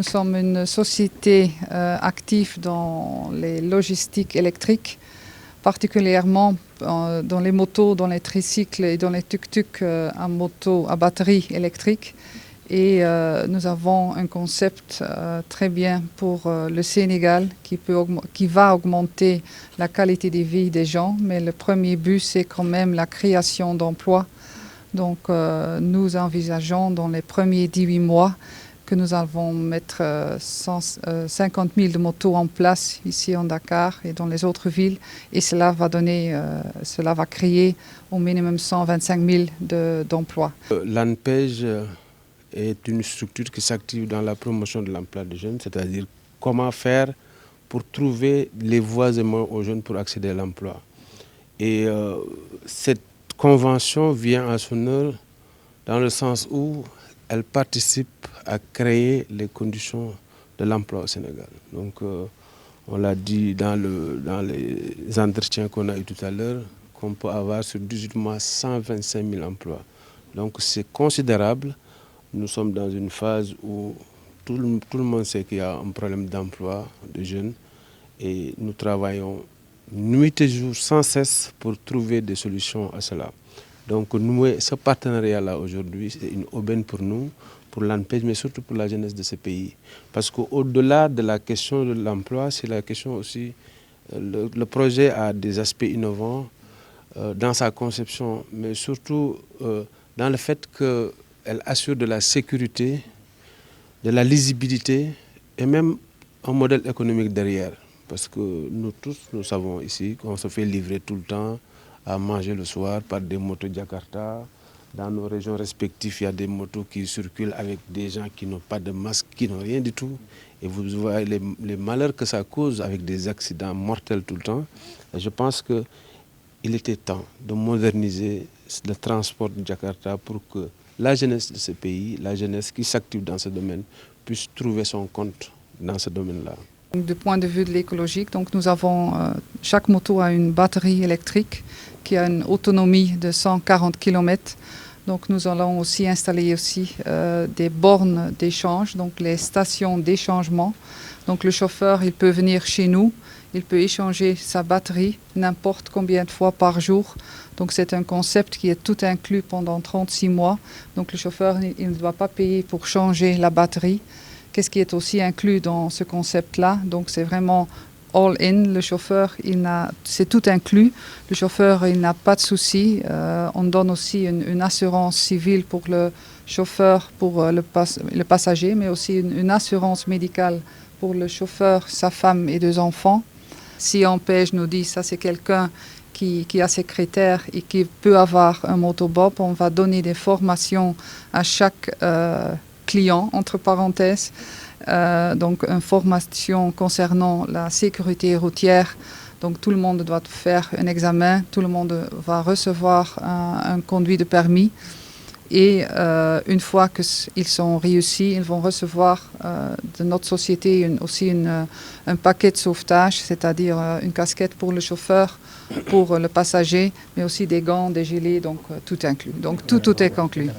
Nous sommes une société active dans les logistiques électriques, particulièrement dans les motos, dans les tricycles et dans les tuk-tuk à moto à batterie électrique. Et nous avons un concept très bien pour le Sénégal qui va augmenter la qualité de vie des gens. Mais le premier but, c'est quand même la création d'emplois. Donc nous envisageons dans les premiers 18 mois que nous allons mettre 50 000 de motos en place ici en Dakar et dans les autres villes. Et cela va créer au minimum 125 000 d'emplois. L'ANPEJ est une structure qui s'active dans la promotion de l'emploi des jeunes, c'est-à-dire comment faire pour trouver les voies et moyens aux jeunes pour accéder à l'emploi. Et cette convention vient à son heure dans le sens où elle participe à créer les conditions de l'emploi au Sénégal. Donc on l'a dit dans les entretiens qu'on a eu tout à l'heure, qu'on peut avoir sur 18 mois 125 000 emplois. Donc c'est considérable. Nous sommes dans une phase où tout le monde sait qu'il y a un problème d'emploi de jeunes et nous travaillons nuit et jour sans cesse pour trouver des solutions à cela. Donc ce partenariat-là aujourd'hui, c'est une aubaine pour nous, pour l'ANPEJ, mais surtout pour la jeunesse de ce pays. Parce qu'au-delà de la question de l'emploi, c'est la question aussi, le projet a des aspects innovants dans sa conception, mais surtout dans le fait qu'elle assure de la sécurité, de la lisibilité et même un modèle économique derrière. Parce que nous tous, nous savons ici qu'on se fait livrer tout le temps à manger le soir par des motos Jakarta. Dans nos régions respectives, il y a des motos qui circulent avec des gens qui n'ont pas de masque, qui n'ont rien du tout. Et vous voyez les malheurs que ça cause avec des accidents mortels tout le temps. Et je pense qu'il était temps de moderniser le transport de Jakarta pour que la jeunesse de ce pays, la jeunesse qui s'active dans ce domaine, puisse trouver son compte dans ce domaine-là. Du point de vue de l'écologique, donc nous avons chaque moto a une batterie électrique qui a une autonomie de 140 km. Donc nous allons aussi installer des bornes d'échange, donc les stations d'échangement. Donc le chauffeur, il peut venir chez nous, il peut échanger sa batterie n'importe combien de fois par jour. Donc c'est un concept qui est tout inclus pendant 36 mois. Donc le chauffeur, il ne doit pas payer pour changer la batterie. Qu'est-ce qui est aussi inclus dans ce concept-là? Donc c'est vraiment all-in. Le chauffeur, c'est tout inclus. Le chauffeur, il n'a pas de souci. On donne aussi une assurance civile pour le chauffeur, pour le passager, mais aussi une assurance médicale pour le chauffeur, sa femme et 2 enfants. Si ANPEJ nous dit ça c'est quelqu'un qui a ces critères et qui peut avoir un motobob, on va donner des formations à chaque client, entre parenthèses, donc une formation concernant la sécurité routière. Donc tout le monde doit faire un examen, tout le monde va recevoir un conduit de permis. Et une fois qu'ils sont réussis, ils vont recevoir de notre société aussi un paquet de sauvetage, c'est-à-dire une casquette pour le chauffeur, pour le passager, mais aussi des gants, des gilets, donc tout inclus. Donc tout est inclus.